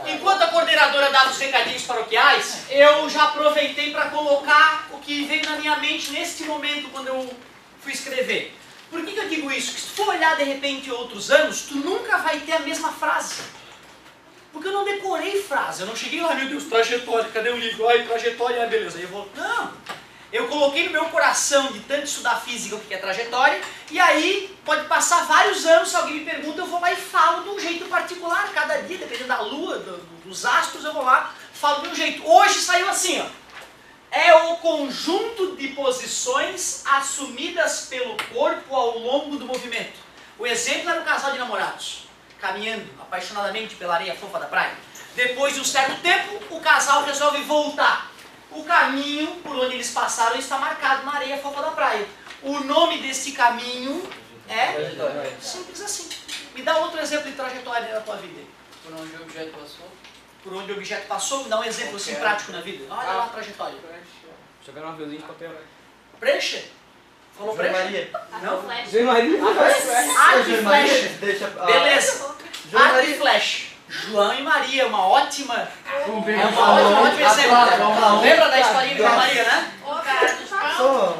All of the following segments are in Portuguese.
Enquanto a coordenadora dava os recadinhos paroquiais, eu já aproveitei para colocar o que veio na minha mente neste momento quando eu fui escrever. Por que eu digo isso? Porque se tu for olhar de repente outros anos, tu nunca vai ter a mesma frase. Porque eu não decorei frase, eu não cheguei lá, meu Deus, trajetória, cadê o livro? Ai, trajetória, beleza, aí eu vou... Não! Eu coloquei no meu coração de tanto estudar física o que é trajetória, e aí pode passar vários anos, se alguém me pergunta, eu vou lá e falo de um jeito particular, cada dia, dependendo da lua, dos astros, eu vou lá, falo de um jeito. Hoje saiu assim, ó. É o conjunto de posições assumidas pelo corpo ao longo do movimento. O exemplo era um casal de namorados, caminhando apaixonadamente pela areia fofa da praia. Depois de um certo tempo, o casal resolve voltar. O caminho por onde eles passaram está marcado na areia fofa da praia. O nome desse caminho é simples assim. Me dá outro exemplo de trajetória da tua vida. Por onde o objeto passou? Por onde o objeto passou, me dá um exemplo assim prático na vida. Olha lá a trajetória. Jogar uma violinha de papel. Prancha? Falou prancha? Maria. Não? Zé Maria. Arco e flecha. Deixa... Beleza. João Arco e Maria. flecha. João e Maria, uma ótima... É um Falou. ótimo exemplo. Lembra da historinha de João e Maria, né?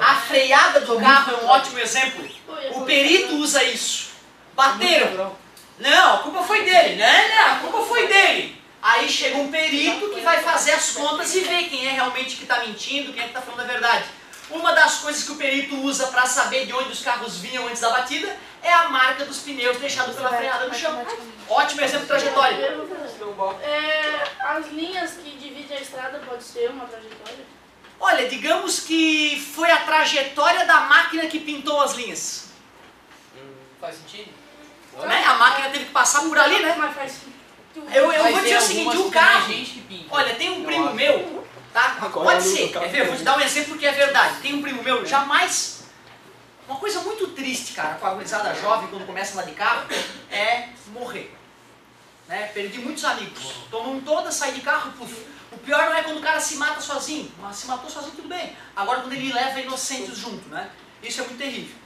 A freada do carro é um ótimo exemplo. O perito usa isso. Bateram. Não, a culpa foi dele. Não, a culpa foi dele. Aí chega um perito que vai fazer as contas e ver quem é realmente que está mentindo, quem é que está falando a verdade. Uma das coisas que o perito usa para saber de onde os carros vinham antes da batida é a marca dos pneus deixados pela freada no chão. Ótimo exemplo de trajetória. As linhas que dividem a estrada pode ser uma trajetória? Olha, digamos que foi a trajetória da máquina que pintou as linhas. Faz sentido? Né? A máquina teve que passar por ali, né? Mas faz sentido. Eu vou dizer o seguinte, o carro... gente que pinta. Olha, tem um primo meu, tá? Pode ser, quer ver? Eu vou te dar um exemplo que é verdade. Tem um primo meu, jamais... Uma coisa muito triste, cara, com a gurizada jovem, quando começa a andar de carro, é morrer. Né? Perdi muitos amigos. Tomam todas, saem de carro, puf. O pior não é quando o cara se mata sozinho. Mas se matou sozinho, tudo bem. Agora quando ele leva inocentes junto, né? Isso é muito terrível.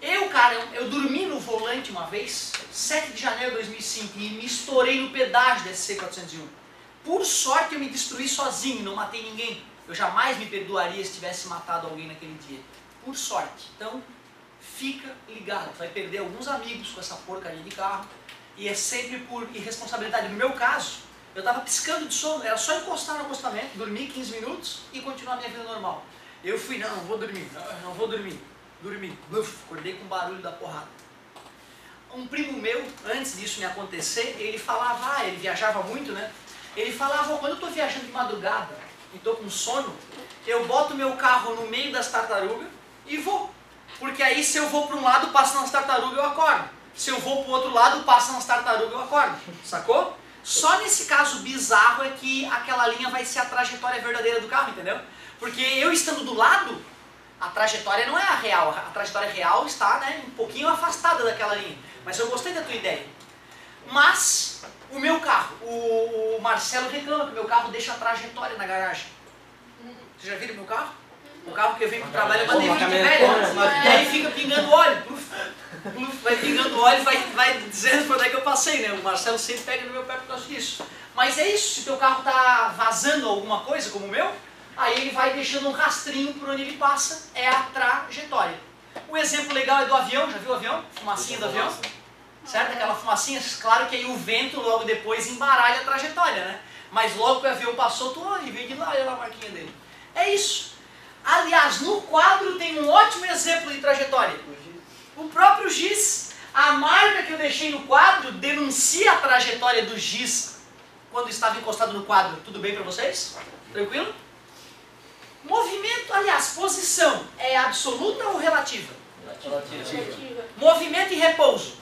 Eu dormi no volante uma vez, 7 de janeiro de 2005, e me estourei no pedágio da SC401. Por sorte eu me destruí sozinho, não matei ninguém. Eu jamais me perdoaria se tivesse matado alguém naquele dia. Por sorte. Então, fica ligado. Vai perder alguns amigos com essa porcaria de carro. E é sempre por irresponsabilidade. No meu caso, eu estava piscando de sono, era só encostar no acostamento, dormir 15 minutos e continuar a minha vida normal. Eu fui, não vou dormir, não vou dormir. Dormi, acordei com o barulho da porrada. Um primo meu, antes disso me acontecer, ele falava, ele viajava muito, né? Ele falava, quando eu estou viajando de madrugada e estou com sono, eu boto meu carro no meio das tartarugas e vou. Porque aí se eu vou para um lado, passo nas tartarugas, eu acordo. Se eu vou para o outro lado, passo nas tartarugas, eu acordo. Sacou? Só nesse caso bizarro é que aquela linha vai ser a trajetória verdadeira do carro, entendeu? Porque eu estando do lado, a trajetória não é a real. A trajetória real está, né, um pouquinho afastada daquela linha. Mas eu gostei da tua ideia. Mas o meu carro, o Marcelo reclama que o meu carro deixa a trajetória na garagem. Vocês já viram o meu carro? O carro que eu venho para o trabalho é uma D20 velha. E aí fica pingando óleo. Vai pingando óleo e vai dizendo para onde é que eu passei, né? O Marcelo sempre pega no meu pé por causa disso. Mas é isso, se teu carro está vazando alguma coisa, como o meu, aí ele vai deixando um rastrinho por onde ele passa, é a trajetória. Um exemplo legal é do avião, já viu o avião? Fumacinha do avião? Certo? Aquela fumacinha, claro que aí o vento logo depois embaralha a trajetória, né? Mas logo que o avião passou, tu olha, veio de lá, olha lá a marquinha dele. É isso. Aliás, no quadro tem um ótimo exemplo de trajetória. O próprio giz, a marca que eu deixei no quadro denuncia a trajetória do giz quando estava encostado no quadro. Tudo bem para vocês? Tranquilo? Movimento, aliás, posição é absoluta ou relativa? Relativa. Movimento e repouso?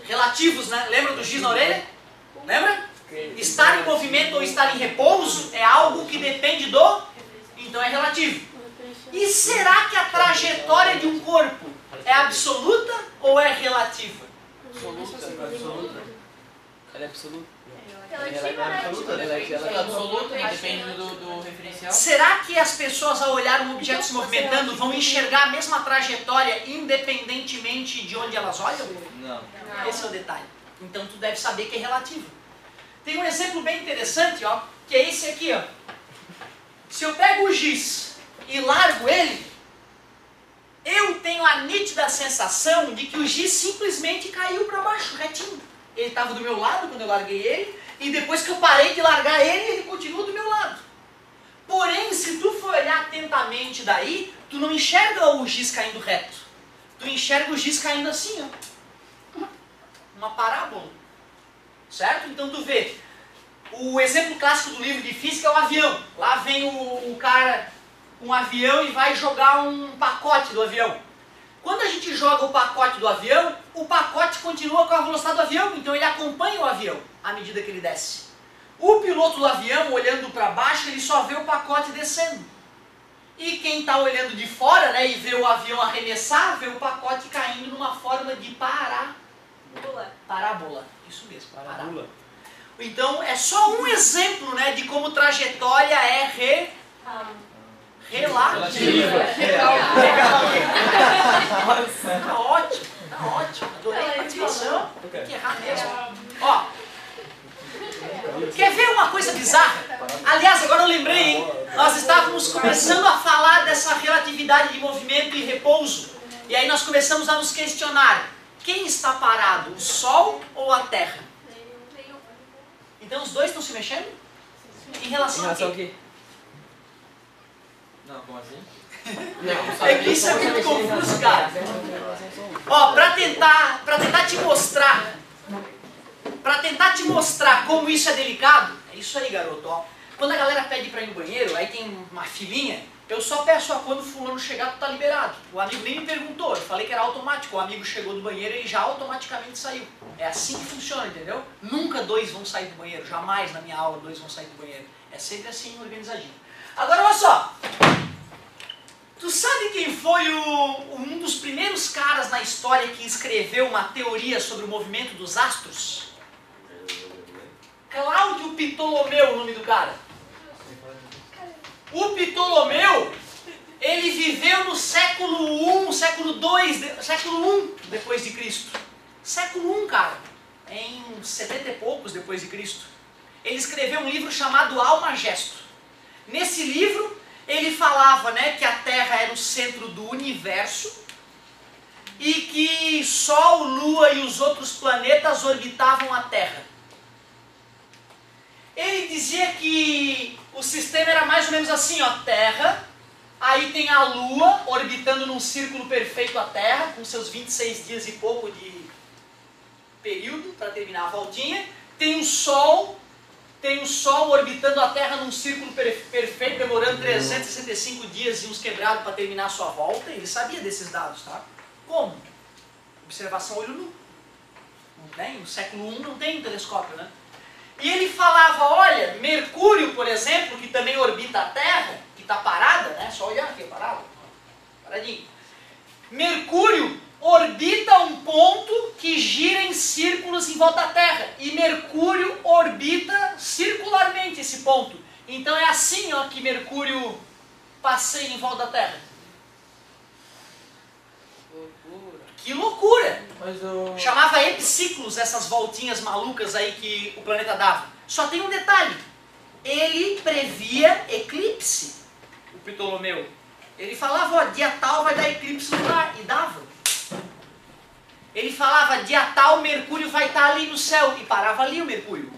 Relativos, né? Lembra do giz na orelha? Lembra? Estar em movimento ou estar em repouso é algo que depende do... Então é relativo. E será que a trajetória de um corpo é absoluta ou é relativa? Absoluta. Ela é absoluta. Relativa, né? Ela é absoluta, depende do referencial. Será que as pessoas, ao olhar um objeto se movimentando, vão enxergar a mesma trajetória independentemente de onde elas olham? Não. Esse é o detalhe. Então tu deve saber que é relativo. Tem um exemplo bem interessante, ó, que é esse aqui, ó. Se eu pego o giz e largo ele, eu tenho a nítida sensação de que o giz simplesmente caiu para baixo, retinho. Ele estava do meu lado quando eu larguei ele, e depois que eu parei de largar ele, ele continua do meu lado. Porém, se tu for olhar atentamente daí, tu não enxerga o giz caindo reto. Tu enxerga o giz caindo assim, ó. Uma parábola. Certo? Então tu vê. O exemplo clássico do livro de física é o avião. Lá vem o cara com um avião e vai jogar um pacote do avião. Quando a gente joga o pacote do avião, o pacote continua com a velocidade do avião, então ele acompanha o avião à medida que ele desce. O piloto do avião, olhando para baixo, ele só vê o pacote descendo. E quem está olhando de fora, né, e vê o avião arremessar, vê o pacote caindo numa forma de parábola. Isso mesmo, parábola. Então, é só um exemplo, né, de como trajetória é relativa. Tá ótimo, tá ótimo. Adorei a participação. Tem que errar mesmo. Ó, quer ver uma coisa bizarra? Aliás, agora eu lembrei, hein? Nós estávamos começando a falar dessa relatividade de movimento e repouso. E aí nós começamos a nos questionar. Quem está parado, o Sol ou a Terra? Então os dois estão se mexendo? Em relação a quê? Não, como assim? É que isso é muito confuso, cara. Ó, pra tentar te mostrar como isso é delicado, é isso aí, garoto, ó. Quando a galera pede pra ir no banheiro, aí tem uma filinha, eu só peço, ó, quando o fulano chegar, tu tá liberado. O amigo nem me perguntou, eu falei que era automático, o amigo chegou do banheiro e já automaticamente saiu. É assim que funciona, entendeu? Nunca dois vão sair do banheiro, jamais na minha aula dois vão sair do banheiro. É sempre assim, organizadinho. Agora, olha só. Tu sabe quem foi um dos primeiros caras na história que escreveu uma teoria sobre o movimento dos astros? Cláudio Ptolomeu, o nome do cara. O Ptolomeu, ele viveu no século I, século I depois de Cristo. Século I, cara. Em 70 e poucos depois de Cristo. Ele escreveu um livro chamado Almagesto. Nesse livro, ele falava, né, que a Terra era o centro do universo e que Sol, Lua e os outros planetas orbitavam a Terra. Ele dizia que o sistema era mais ou menos assim, ó, Terra, aí tem a Lua orbitando num círculo perfeito a Terra, com seus 26 dias e pouco de período para terminar a voltinha, tem o Sol orbitando a Terra num círculo perfeito, demorando 365 dias e uns quebrados para terminar a sua volta. Ele sabia desses dados, tá? Como? Observação olho nu. Não tem? No século I não tem telescópio, né? E ele falava, olha, Mercúrio, por exemplo, que também orbita a Terra, que está parada, né? Só olhar aqui, parado. Paradinho. Mercúrio orbita um ponto que gira em círculos em volta da Terra. E Mercúrio orbita circularmente esse ponto. Então é assim, ó, que Mercúrio passeia em volta da Terra. Que loucura! Chamava epiciclos essas voltinhas malucas aí que o planeta dava. Só tem um detalhe. Ele previa eclipse, o Ptolomeu. Ele falava, ó, dia tal vai dar eclipse lunar. E dava. Ele falava, dia tal Mercúrio vai estar ali no céu. E parava ali o Mercúrio.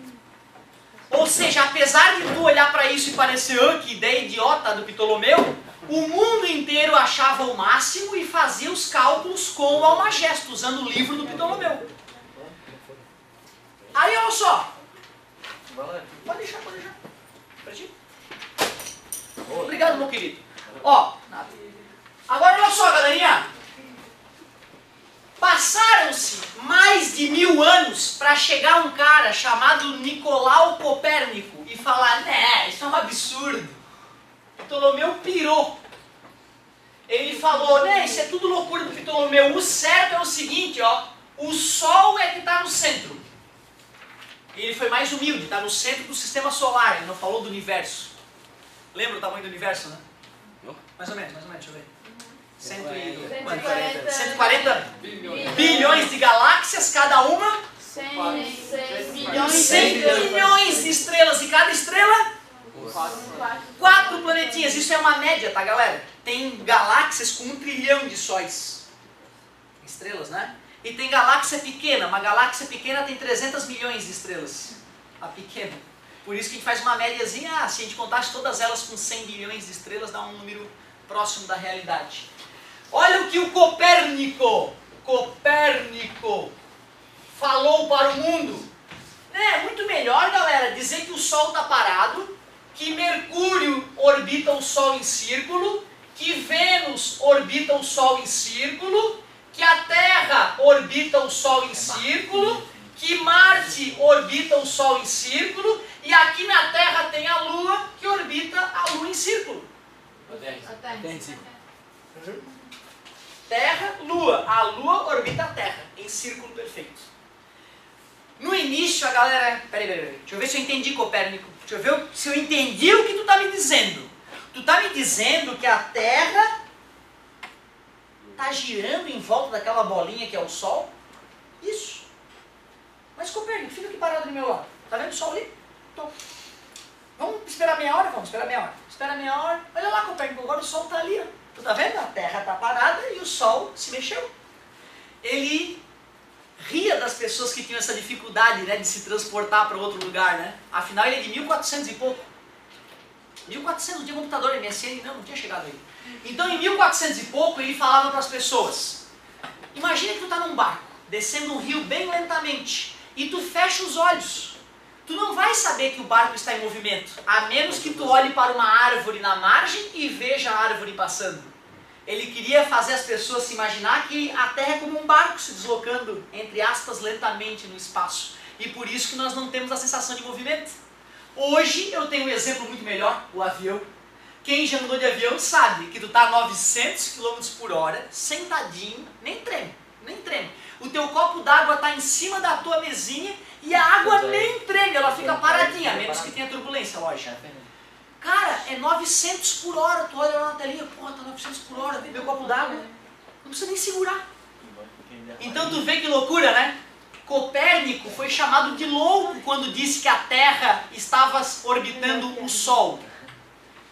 Ou seja, apesar de tu olhar para isso e parecer, oh, que ideia idiota do Ptolomeu, o mundo inteiro achava o máximo e fazia os cálculos com o Almagesto, usando o livro do Ptolomeu. Aí, olha só. Pode deixar. Pra ti. Obrigado, meu querido. Ó, nada. Agora, olha só, galerinha. Passaram-se mais de 1000 anos para chegar um cara chamado Nicolau Copérnico e falar, né, isso é um absurdo. Ptolomeu pirou. Ele falou, né, isso é tudo loucura do Ptolomeu. O certo é o seguinte, ó, o Sol é que está no centro. E ele foi mais humilde, está no centro do sistema solar, ele não falou do universo. Lembra o tamanho do universo, né? Mais ou menos, deixa eu ver. 140 bilhões de galáxias, cada uma 100 milhões de estrelas, e cada estrela 4 planetinhas. Isso é uma média, tá, galera? Tem galáxias com 1 trilhão de sóis, estrelas, né? E tem galáxia pequena. Uma galáxia pequena tem 300 milhões de estrelas, a pequena. Por isso que a gente faz uma médiazinha. Se a gente contasse todas elas com 100 bilhões de estrelas, dá um número próximo da realidade. Olha o que o Copérnico falou para o mundo. É muito melhor, galera, dizer que o Sol está parado, que Mercúrio orbita o Sol em círculo, que Vênus orbita o Sol em círculo, que a Terra orbita o Sol em círculo, que Marte orbita o Sol em círculo, e aqui na Terra tem a Lua, que orbita a Lua em círculo. Terra, Lua. A Lua orbita a Terra, em círculo perfeito. No início, a galera... Peraí. Deixa eu ver se eu entendi, Copérnico. Deixa eu ver se eu entendi o que tu está me dizendo. Tu está me dizendo que a Terra está girando em volta daquela bolinha que é o Sol? Isso. Mas, Copérnico, fica aqui parado do meu lado. Tá vendo o Sol ali? Então, vamos esperar meia hora? Vamos esperar meia hora. Espera meia hora. Olha lá, Copérnico, agora o Sol está ali, ó. Tu tá vendo? A Terra está parada e o Sol se mexeu. Ele ria das pessoas que tinham essa dificuldade, né, de se transportar para outro lugar, né? Afinal, ele é de 1400 e pouco. 1400, não tinha computador, MSN, não tinha chegado aí. Então, em 1400 e pouco, ele falava para as pessoas: imagina que tu tá num barco, descendo um rio bem lentamente, e tu fecha os olhos. Tu não vai saber que o barco está em movimento, a menos que tu olhe para uma árvore na margem e veja a árvore passando. Ele queria fazer as pessoas se imaginar que a Terra é como um barco se deslocando, entre aspas, lentamente no espaço. E por isso que nós não temos a sensação de movimento. Hoje eu tenho um exemplo muito melhor, o avião. Quem já andou de avião sabe que tu está a 900 km por hora, sentadinho, nem treme. O teu copo d'água está em cima da tua mesinha e a água nem treme, ela fica paradinha, a menos que tenha turbulência, lógico. Cara, é 900 por hora, tu olha lá na telinha, porra, tá 900 por hora, tem meu copo d'água, não precisa nem segurar. Então tu vê que loucura, né? Copérnico foi chamado de louco quando disse que a Terra estava orbitando o Sol.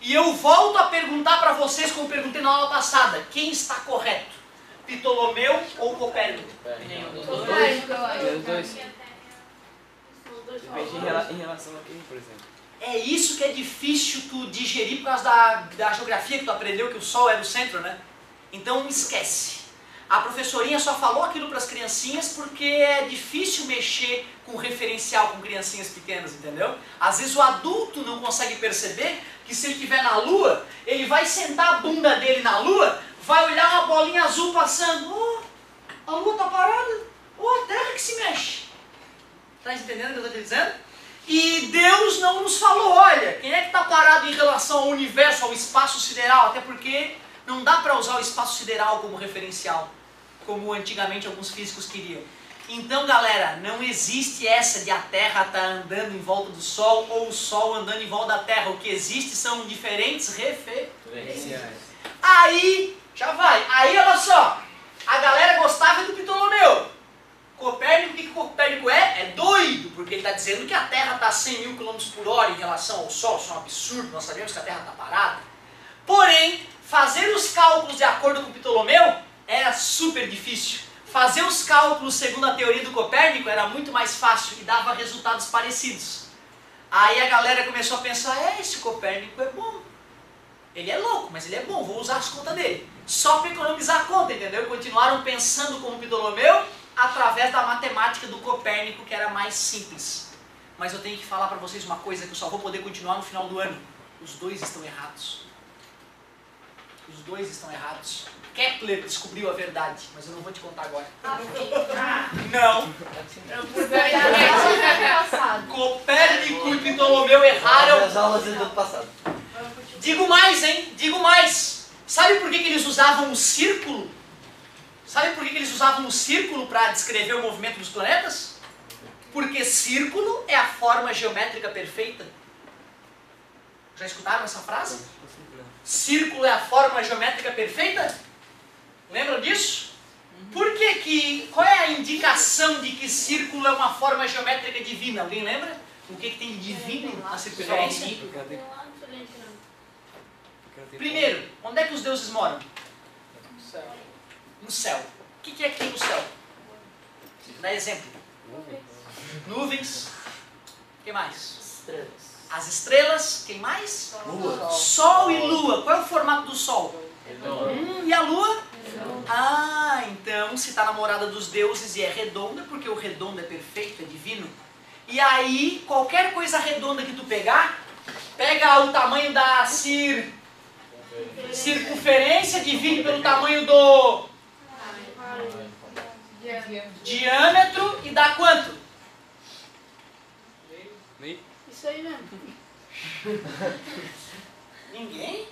E eu volto a perguntar para vocês, como perguntei na aula passada, quem está correto? Ptolomeu ou Copérnico? Os dois. Depende em relação a quem, por exemplo. É isso que é difícil tu digerir por causa da geografia que tu aprendeu, que o Sol é no centro, né? Então esquece. A professorinha só falou aquilo para as criancinhas porque é difícil mexer com referencial com criancinhas pequenas, entendeu? Às vezes o adulto não consegue perceber que se ele estiver na Lua, ele vai sentar a bunda dele na Lua, vai olhar uma bolinha azul passando. Oh, a Lua está parada. Oh, a Terra que se mexe. Tá entendendo o que eu estou te dizendo? E Deus não nos falou, olha, quem é que está parado em relação ao universo, ao espaço sideral? Até porque não dá para usar o espaço sideral como referencial, como antigamente alguns físicos queriam. Então, galera, não existe essa de a Terra estar andando em volta do Sol ou o Sol andando em volta da Terra. O que existe são diferentes referenciais. Aí, já vai. Aí, olha só, a galera gostava do Ptolomeu. Copérnico, o que Copérnico é? É doido, porque ele está dizendo que a Terra está a 100 mil km por hora em relação ao Sol. Isso é um absurdo, nós sabemos que a Terra está parada. Porém, fazer os cálculos de acordo com Ptolomeu era super difícil. Fazer os cálculos segundo a teoria do Copérnico era muito mais fácil e dava resultados parecidos. Aí a galera começou a pensar, esse Copérnico é bom. Ele é louco, mas ele é bom, vou usar as contas dele. Só para economizar a conta, entendeu? Continuaram pensando como Ptolomeu através da matemática do Copérnico, que era mais simples. Mas eu tenho que falar para vocês uma coisa que eu só vou poder continuar no final do ano. Os dois estão errados. Os dois estão errados. Kepler descobriu a verdade, mas eu não vou te contar agora. Não. Copérnico e Ptolomeu erraram. As aulas do passado. Digo mais, hein? Digo mais. Sabe por que eles usavam um círculo? Sabe por que eles usavam um círculo para descrever o movimento dos planetas? Porque círculo é a forma geométrica perfeita. Já escutaram essa frase? Círculo é a forma geométrica perfeita? Lembram disso? Por que que... Qual é a indicação de que círculo é uma forma geométrica divina? Alguém lembra? O que tem de divino na circunferência? Primeiro, onde é que os deuses moram? No céu. O que é que tem no céu? Dá exemplo. Nuvens. O que mais? Estrelas. As estrelas. Quem mais? Lua. Sol e lua. Qual é o formato do sol? Redondo. E a lua? Ah, então se está na morada dos deuses e é redonda, porque o redondo é perfeito, é divino. E aí, qualquer coisa redonda que tu pegar, pega o tamanho da circunferência, divide pelo tamanho do diâmetro e dá quanto? Isso aí mesmo. Ninguém?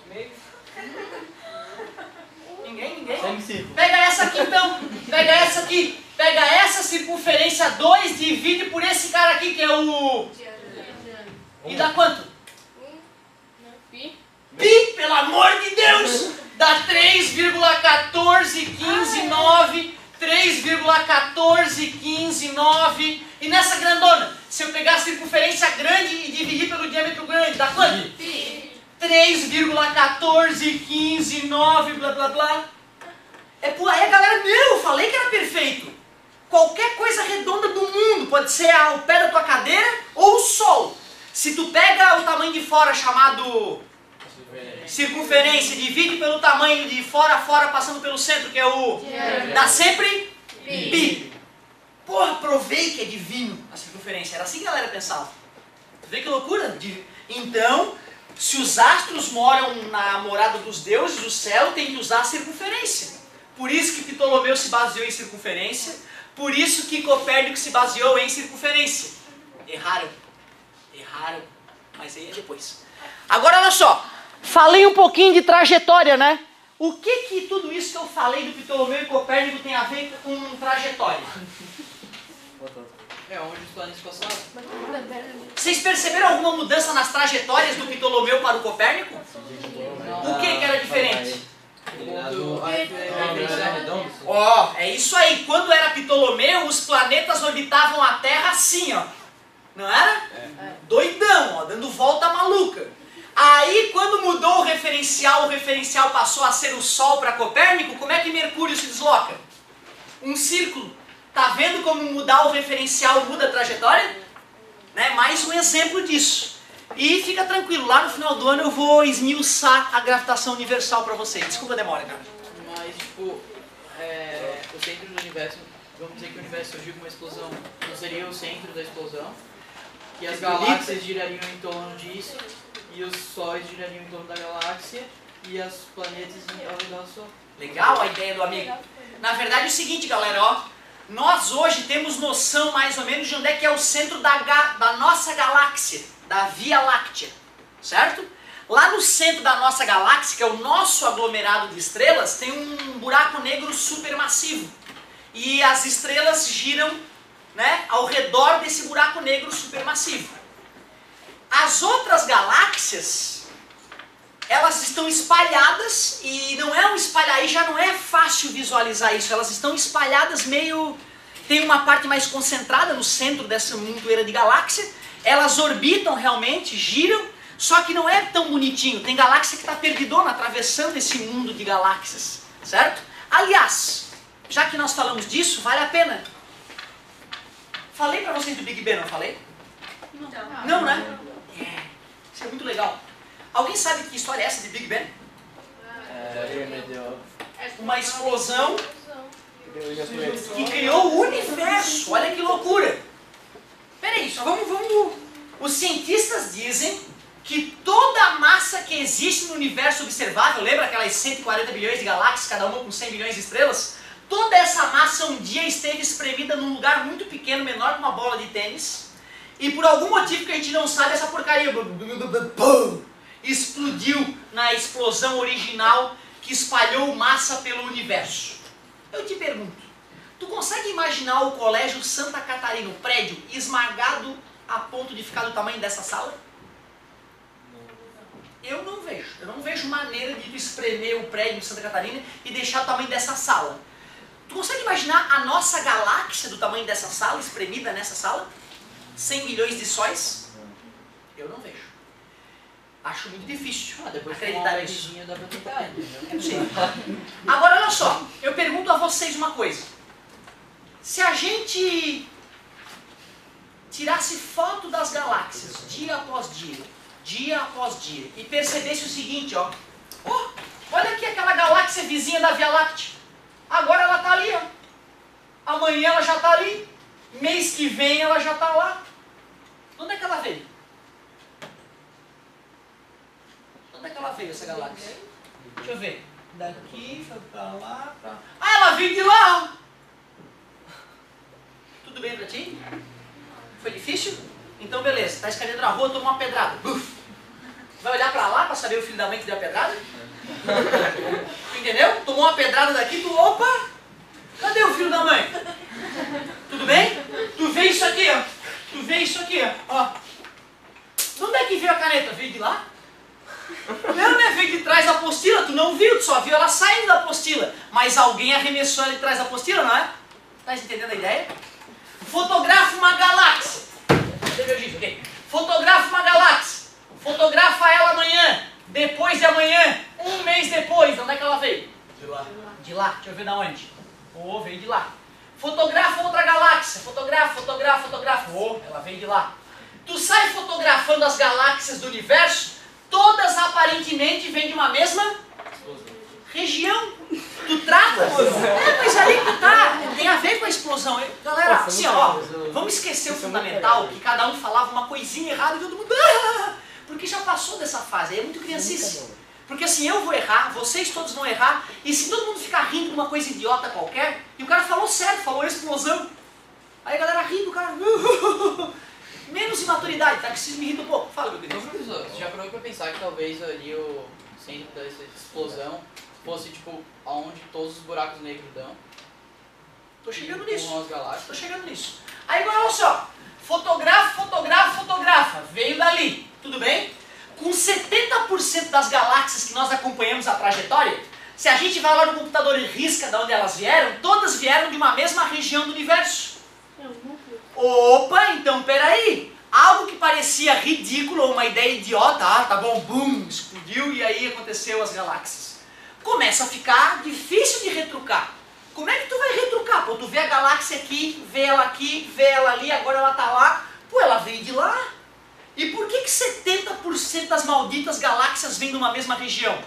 Ninguém? Semicírculo. Pega essa aqui então. Pega essa aqui. Pega essa circunferência 2, divide por esse cara aqui que é o... E dá quanto? Pi. Pi, pelo amor de Deus! Dá 3,14159, 3,14159. E nessa grandona, se eu pegar a circunferência grande e dividir pelo diâmetro grande, dá quanto? Pi. 3,14159, blá blá blá. Aí a galera, eu falei que era perfeito. Qualquer coisa redonda do mundo, pode ser o pé da tua cadeira ou o sol. Se tu pega o tamanho de fora chamado circunferência, divide pelo tamanho de fora a fora passando pelo centro, que é o... Dá sempre pi. Porra, provei que é divino a circunferência. Era assim que a galera pensava. Tu vê que loucura? Então, se os astros moram na morada dos deuses, o céu tem que usar a circunferência. Por isso que Ptolomeu se baseou em circunferência. Por isso que Copérnico se baseou em circunferência. Erraram. Mas aí é depois. Agora olha só. Falei um pouquinho de trajetória, né? O que tudo isso que eu falei do Ptolomeu e Copérnico tem a ver com trajetória? É onde os planetas passaram. Vocês perceberam alguma mudança nas trajetórias do Ptolomeu para o Copérnico? O que era diferente? Ó, é isso aí. Quando era Ptolomeu, os planetas orbitavam a Terra assim, ó. Não era? Doidão, ó, dando volta maluca. Aí, quando mudou o referencial passou a ser o Sol para Copérnico, como é que Mercúrio se desloca? Um círculo. Tá vendo como mudar o referencial muda a trajetória? Né? Mais um exemplo disso. E fica tranquilo, lá no final do ano eu vou esmiuçar a gravitação universal para vocês. Desculpa a demora, cara. Mas, tipo, o centro do universo, vamos dizer que o universo surgiu com uma explosão, não seria o centro da explosão, e as galáxias girariam em torno disso, e os sóis girariam em torno da galáxia, e os planetas ao redor do Sol. Legal a ideia do amigo. Na verdade é o seguinte, galera, ó. Nós hoje temos noção mais ou menos de onde é que é o centro da nossa galáxia, da Via Láctea, certo? Lá no centro da nossa galáxia, que é o nosso aglomerado de estrelas, tem um buraco negro supermassivo. E as estrelas giram, né, ao redor desse buraco negro supermassivo. As outras galáxias, elas estão espalhadas, e não é um espalhar, aí já não é fácil visualizar isso, elas estão espalhadas meio... Tem uma parte mais concentrada no centro dessa montoeira de galáxia, elas orbitam realmente, giram, só que não é tão bonitinho, tem galáxia que está perdidona, atravessando esse mundo de galáxias, certo? Aliás, já que nós falamos disso, vale a pena. Falei para vocês do Big Bang, não falei? Não, né? Isso é muito legal. Alguém sabe que história é essa de Big Bang? Uma explosão que criou o universo. Olha que loucura. Peraí, só vamos... Os cientistas dizem que toda a massa que existe no universo observável, lembra aquelas 140 bilhões de galáxias, cada uma com 100 bilhões de estrelas? Toda essa massa um dia esteve espremida num lugar muito pequeno, menor que uma bola de tênis, e por algum motivo que a gente não sabe, essa porcaria explodiu na explosão original que espalhou massa pelo universo. Eu te pergunto, tu consegue imaginar imaginar o Colégio Santa Catarina, o prédio, esmagado a ponto de ficar do tamanho dessa sala? Eu não vejo. Eu não vejo maneira de tu espremer o prédio de Santa Catarina e deixar o tamanho dessa sala. Tu consegue imaginar a nossa galáxia do tamanho dessa sala, espremida nessa sala? 100 milhões de sóis? Eu não vejo. Acho muito difícil Depois de acreditar uma nisso. vizinha dá pra tentar, entendeu? É possível. Agora, olha só. Eu pergunto a vocês uma coisa. Se a gente tirasse foto das galáxias, dia após dia, e percebesse o seguinte, ó. Oh, olha aqui aquela galáxia vizinha da Via Láctea. Agora ela está ali, ó. Amanhã ela já está ali. Mês que vem ela já está lá. Onde é que ela veio? Onde é que ela veio, essa galáxia? Deixa eu ver. Daqui, foi pra lá, pra... Ah, ela veio de lá! Tudo bem pra ti? Foi difícil? Então beleza, tá escalando na rua, tomou uma pedrada. Buf. Vai olhar pra lá pra saber o filho da mãe que deu a pedrada? Tu entendeu? Tomou uma pedrada daqui, tu, opa! Cadê o filho da mãe? Tudo bem? Tu vê isso aqui, ó. Tu vê isso aqui, ó. De onde é que veio a caneta? Veio de lá? Não, né? Veio de trás da apostila, tu não viu, tu só viu ela saindo da apostila. Mas alguém arremessou ela de trás da apostila, não é? Tá entendendo a ideia? Fotografa uma galáxia. Cadê meu giz? Ok. Fotografa uma galáxia. Fotografa ela amanhã. Depois de amanhã. Um mês depois. De onde é que ela veio? De lá. De lá. Deixa eu ver de onde. Oh, veio de lá. Fotografa outra galáxia. Fotografa. Oh, ela veio de lá. Tu sai fotografando as galáxias do universo. Todas aparentemente vêm de uma mesma região. Tu trata? Mas aí que tá. Tem a ver com a explosão. Galera, assim, ó, vamos esquecer o fundamental, que cada um falava uma coisinha errada e todo mundo... Porque já passou dessa fase, aí é muito criancice. Porque assim, eu vou errar, vocês todos vão errar, e se todo mundo ficar rindo de uma coisa idiota qualquer, e o cara falou certo, falou explosão, aí a galera ri do cara... Menos imaturidade, tá? Que isso me irrita um pouco. Fala, meu querido. Então, professor, você já parou pra pensar que talvez ali o centro dessa explosão fosse tipo aonde todos os buracos negros dão? Tô chegando com nisso. as galáxias? Tô chegando nisso. Aí agora olha só. Fotografa. Veio dali. Tudo bem? Com 70% das galáxias que nós acompanhamos a trajetória, se a gente vai lá no computador e risca de onde elas vieram, todas vieram de uma mesma região do universo. Opa, então peraí. Algo que parecia ridículo ou uma ideia idiota, tá bom, bum, explodiu e aí aconteceu as galáxias. Começa a ficar difícil de retrucar. Como é que tu vai retrucar? Pô, tu vê a galáxia aqui, vê ela ali, agora ela tá lá. Pô, ela veio de lá. E por que 70% das malditas galáxias vêm de uma mesma região?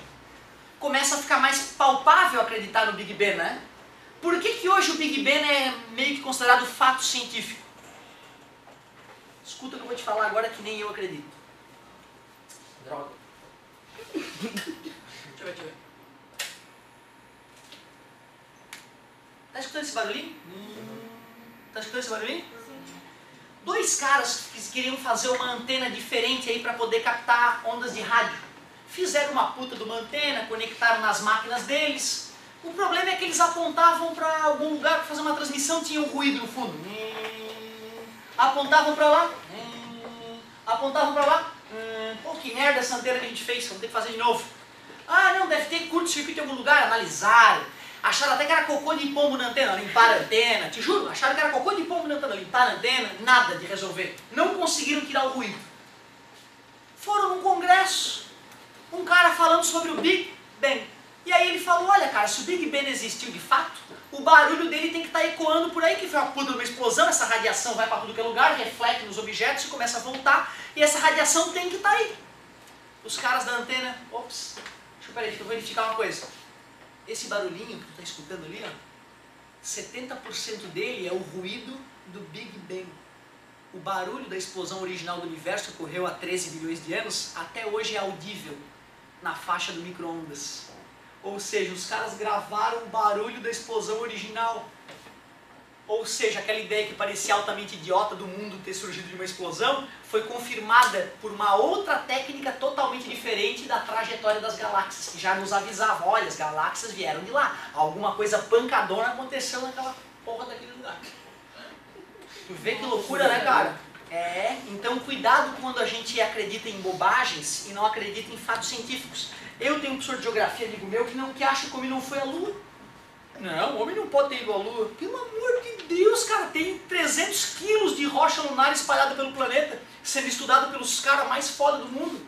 Começa a ficar mais palpável acreditar no Big Bang, né? Por que hoje o Big Bang é meio que considerado fato científico? Escuta o que eu vou te falar agora que nem eu acredito. Droga. Deixa eu ver. Tá escutando esse barulhinho? Tá escutando esse barulhinho? Sim. Dois caras que queriam fazer uma antena diferente aí para poder captar ondas de rádio. Fizeram uma puta de uma antena, conectaram nas máquinas deles. O problema é que eles apontavam para algum lugar para fazer uma transmissão, tinha um ruído no fundo. Apontavam para lá. Apontavam para lá. Pô, que merda essa antena que a gente fez, vamos ter que fazer de novo. Ah, não, deve ter curto-circuito em algum lugar. Analisaram. Acharam até que era cocô de pombo na antena, limparam a antena. Te juro, acharam que era cocô de pombo na antena, limparam a antena. Nada de resolver. Não conseguiram tirar o ruído. Foram num congresso. Um cara falando sobre o Big Bang. E aí ele falou, olha cara, se o Big Bang existiu de fato, o barulho dele tem que estar ecoando por aí, que foi uma puta de uma explosão, essa radiação vai para tudo que é lugar, reflete nos objetos e começa a voltar, e essa radiação tem que estar aí. Os caras da antena, ops, deixa eu verificar uma coisa. Esse barulhinho que tu está escutando ali, ó, 70% dele é o ruído do Big Bang. O barulho da explosão original do universo, que ocorreu há 13 bilhões de anos, até hoje é audível na faixa do micro-ondas. Ou seja, os caras gravaram o barulho da explosão original. Ou seja, aquela ideia que parecia altamente idiota do mundo ter surgido de uma explosão, foi confirmada por uma outra técnica totalmente diferente da trajetória das galáxias, que já nos avisava, olha, as galáxias vieram de lá. Alguma coisa pancadona aconteceu naquela porra daquele lugar. Tu vê que loucura, né, cara? É, então cuidado quando a gente acredita em bobagens e não acredita em fatos científicos. Eu tenho um professor de geografia, amigo meu, que acha que o homem não foi à Lua. Não, o homem não pode ter ido à Lua. Pelo amor de Deus, cara, tem 300 quilos de rocha lunar espalhada pelo planeta, sendo estudado pelos caras mais foda do mundo.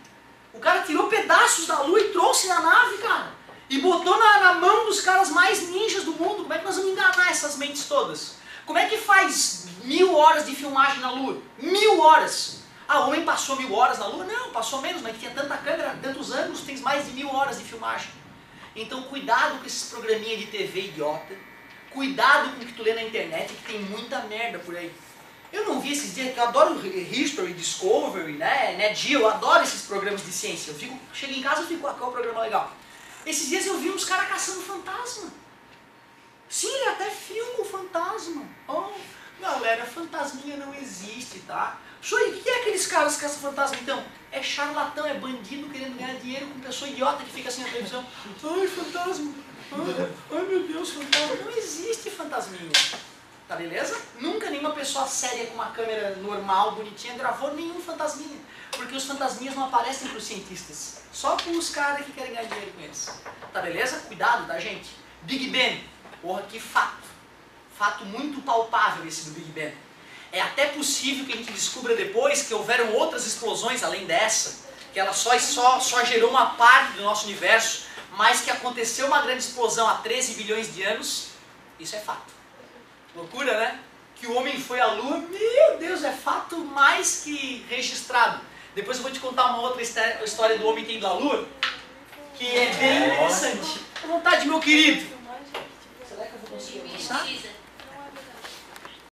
O cara tirou pedaços da Lua e trouxe na nave, cara. E botou na mão dos caras mais ninjas do mundo. Como é que nós vamos enganar essas mentes todas? Como é que faz 1000 horas de filmagem na Lua? 1000 horas! Ah, o homem passou 1000 horas na Lua? Não, passou menos, mas tinha tanta câmera, tantos ângulos, tem mais de 1000 horas de filmagem. Então cuidado com esses programinhas de TV idiota. Cuidado com o que tu lê na internet, que tem muita merda por aí. Eu não vi esses dias, que eu adoro History, Discovery, né, Geo, eu adoro esses programas de ciência. Chego em casa e fico, qual é o programa legal? Esses dias eu vi uns caras caçando fantasma. Sim, ele até filma o fantasma. Oh, galera, fantasminha não existe, tá? Senhor, o que é aqueles caras que caçam fantasma então? É charlatão, é bandido querendo ganhar dinheiro com pessoa idiota que fica assim na televisão. Ai, fantasma. Ai, meu Deus, fantasma. Não existe fantasminha. Tá beleza? Nunca nenhuma pessoa séria com uma câmera normal, bonitinha, gravou nenhum fantasminha. Porque os fantasminhas não aparecem para os cientistas. Só para os caras que querem ganhar dinheiro com eles. Tá beleza? Cuidado, tá, gente? Big Bang. Porra, que fato. Fato muito palpável esse do Big Bang. É até possível que a gente descubra depois que houveram outras explosões além dessa, que ela só gerou uma parte do nosso universo, mas que aconteceu uma grande explosão há 13 bilhões de anos. Isso é fato. Loucura, né? Que o homem foi à Lua, meu Deus, é fato mais que registrado. Depois eu vou te contar uma outra história do homem que indo à Lua, que é bem interessante. À vontade, meu querido. Será que eu vou conseguir almoçar?